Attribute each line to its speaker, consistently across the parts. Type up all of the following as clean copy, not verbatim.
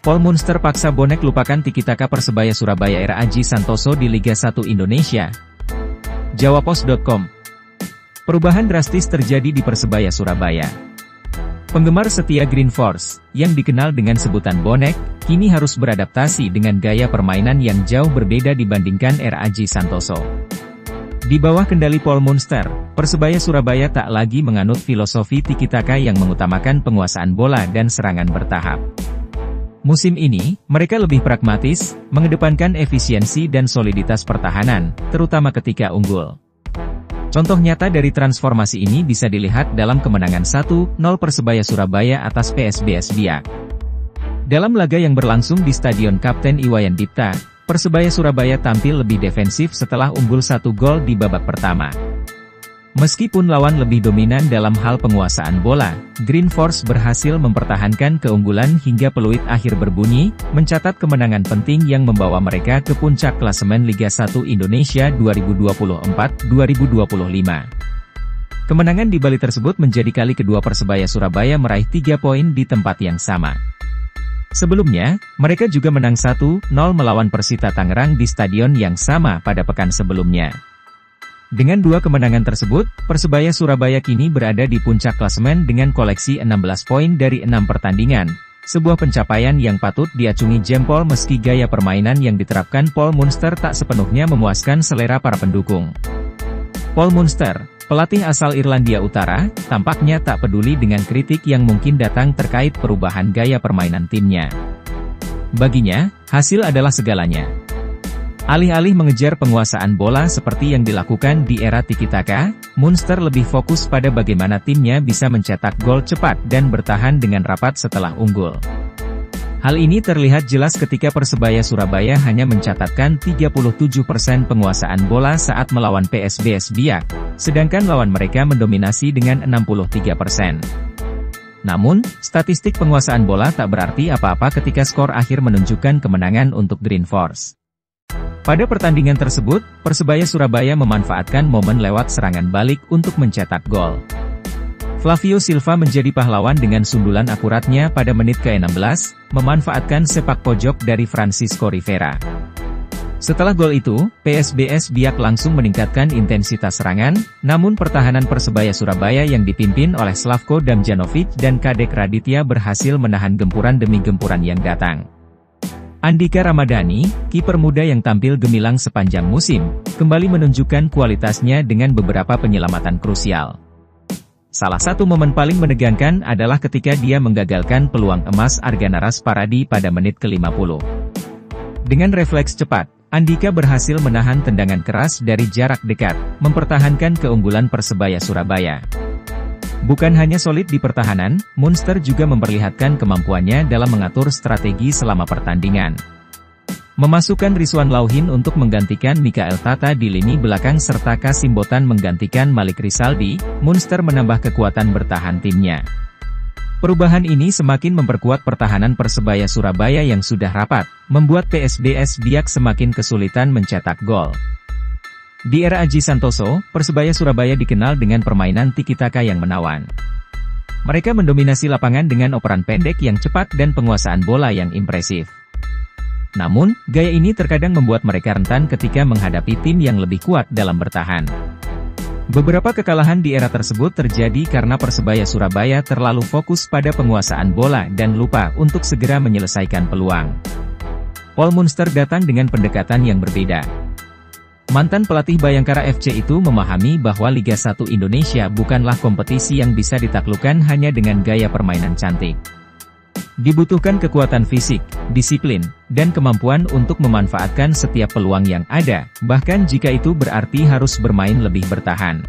Speaker 1: Paul Munster paksa bonek lupakan tiki-taka Persebaya Surabaya era Aji Santoso di Liga 1 Indonesia. Jawapos.com. Perubahan drastis terjadi di Persebaya Surabaya. Penggemar setia Green Force, yang dikenal dengan sebutan bonek, kini harus beradaptasi dengan gaya permainan yang jauh berbeda dibandingkan era Aji Santoso. Di bawah kendali Paul Munster, Persebaya Surabaya tak lagi menganut filosofi tiki-taka yang mengutamakan penguasaan bola dan serangan bertahap. Musim ini, mereka lebih pragmatis, mengedepankan efisiensi dan soliditas pertahanan, terutama ketika unggul. Contoh nyata dari transformasi ini bisa dilihat dalam kemenangan 1-0 Persebaya Surabaya atas PSBS Biak. Dalam laga yang berlangsung di Stadion Kapten Iwayan Dipta, Persebaya Surabaya tampil lebih defensif setelah unggul 1 gol di babak pertama. Meskipun lawan lebih dominan dalam hal penguasaan bola, Green Force berhasil mempertahankan keunggulan hingga peluit akhir berbunyi, mencatat kemenangan penting yang membawa mereka ke puncak klasemen Liga 1 Indonesia 2024-2025. Kemenangan di Bali tersebut menjadi kali kedua Persebaya Surabaya meraih 3 poin di tempat yang sama. Sebelumnya, mereka juga menang 1-0 melawan Persita Tangerang di stadion yang sama pada pekan sebelumnya. Dengan 2 kemenangan tersebut, Persebaya Surabaya kini berada di puncak klasemen dengan koleksi 16 poin dari 6 pertandingan, sebuah pencapaian yang patut diacungi jempol meski gaya permainan yang diterapkan Paul Munster tak sepenuhnya memuaskan selera para pendukung. Paul Munster, pelatih asal Irlandia Utara, tampaknya tak peduli dengan kritik yang mungkin datang terkait perubahan gaya permainan timnya. Baginya, hasil adalah segalanya. Alih-alih mengejar penguasaan bola seperti yang dilakukan di era tiki-taka, Munster lebih fokus pada bagaimana timnya bisa mencetak gol cepat dan bertahan dengan rapat setelah unggul. Hal ini terlihat jelas ketika Persebaya Surabaya hanya mencatatkan 37% penguasaan bola saat melawan PSBS Biak, sedangkan lawan mereka mendominasi dengan 63%. Namun, statistik penguasaan bola tak berarti apa-apa ketika skor akhir menunjukkan kemenangan untuk Green Force. Pada pertandingan tersebut, Persebaya Surabaya memanfaatkan momen lewat serangan balik untuk mencetak gol. Flavio Silva menjadi pahlawan dengan sundulan akuratnya pada menit ke-16, memanfaatkan sepak pojok dari Francisco Rivera. Setelah gol itu, PSBS Biak langsung meningkatkan intensitas serangan, namun pertahanan Persebaya Surabaya yang dipimpin oleh Slavko Damjanovic dan Kadek Raditya berhasil menahan gempuran demi gempuran yang datang. Andika Ramadhani, kiper muda yang tampil gemilang sepanjang musim, kembali menunjukkan kualitasnya dengan beberapa penyelamatan krusial. Salah satu momen paling menegangkan adalah ketika dia menggagalkan peluang emas Argana Rasparadi pada menit ke-50. Dengan refleks cepat, Andika berhasil menahan tendangan keras dari jarak dekat, mempertahankan keunggulan Persebaya Surabaya. Bukan hanya solid di pertahanan, Munster juga memperlihatkan kemampuannya dalam mengatur strategi selama pertandingan. Memasukkan Rizwan Lauhin untuk menggantikan Mikael Tata di lini belakang serta Kasim Botan menggantikan Malik Rizaldi, Munster menambah kekuatan bertahan timnya. Perubahan ini semakin memperkuat pertahanan Persebaya Surabaya yang sudah rapat, membuat PSBS Biak semakin kesulitan mencetak gol. Di era Aji Santoso, Persebaya Surabaya dikenal dengan permainan tiki-taka yang menawan. Mereka mendominasi lapangan dengan operan pendek yang cepat dan penguasaan bola yang impresif. Namun, gaya ini terkadang membuat mereka rentan ketika menghadapi tim yang lebih kuat dalam bertahan. Beberapa kekalahan di era tersebut terjadi karena Persebaya Surabaya terlalu fokus pada penguasaan bola dan lupa untuk segera menyelesaikan peluang. Paul Munster datang dengan pendekatan yang berbeda. Mantan pelatih Bayangkara FC itu memahami bahwa Liga 1 Indonesia bukanlah kompetisi yang bisa ditaklukkan hanya dengan gaya permainan cantik. Dibutuhkan kekuatan fisik, disiplin, dan kemampuan untuk memanfaatkan setiap peluang yang ada, bahkan jika itu berarti harus bermain lebih bertahan.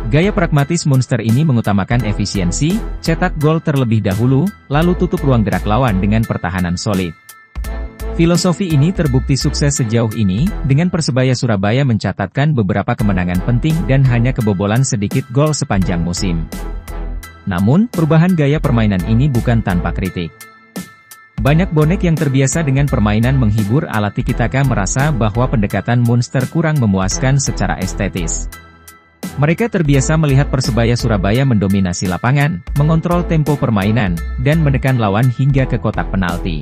Speaker 1: Gaya pragmatis Munster ini mengutamakan efisiensi, cetak gol terlebih dahulu, lalu tutup ruang gerak lawan dengan pertahanan solid. Filosofi ini terbukti sukses sejauh ini, dengan Persebaya Surabaya mencatatkan beberapa kemenangan penting dan hanya kebobolan sedikit gol sepanjang musim. Namun, perubahan gaya permainan ini bukan tanpa kritik. Banyak bonek yang terbiasa dengan permainan menghibur ala tiki-taka merasa bahwa pendekatan Munster kurang memuaskan secara estetis. Mereka terbiasa melihat Persebaya Surabaya mendominasi lapangan, mengontrol tempo permainan, dan menekan lawan hingga ke kotak penalti.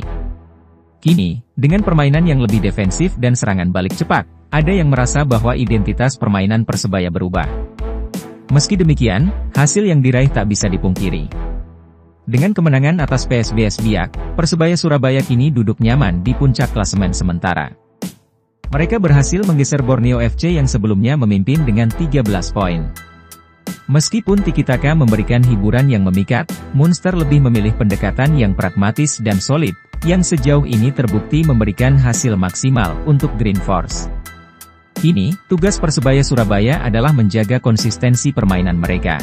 Speaker 1: Kini, dengan permainan yang lebih defensif dan serangan balik cepat, ada yang merasa bahwa identitas permainan Persebaya berubah. Meski demikian, hasil yang diraih tak bisa dipungkiri. Dengan kemenangan atas PSBS Biak, Persebaya Surabaya kini duduk nyaman di puncak klasemen sementara. Mereka berhasil menggeser Borneo FC yang sebelumnya memimpin dengan 13 poin. Meskipun tiki-taka memberikan hiburan yang memikat, Munster lebih memilih pendekatan yang pragmatis dan solid, yang sejauh ini terbukti memberikan hasil maksimal untuk Green Force. Kini, tugas Persebaya Surabaya adalah menjaga konsistensi permainan mereka.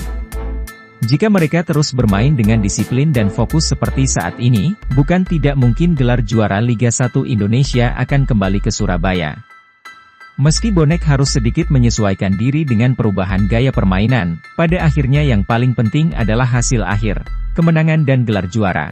Speaker 1: Jika mereka terus bermain dengan disiplin dan fokus seperti saat ini, bukan tidak mungkin gelar juara Liga 1 Indonesia akan kembali ke Surabaya. Meski bonek harus sedikit menyesuaikan diri dengan perubahan gaya permainan, pada akhirnya yang paling penting adalah hasil akhir, kemenangan dan gelar juara.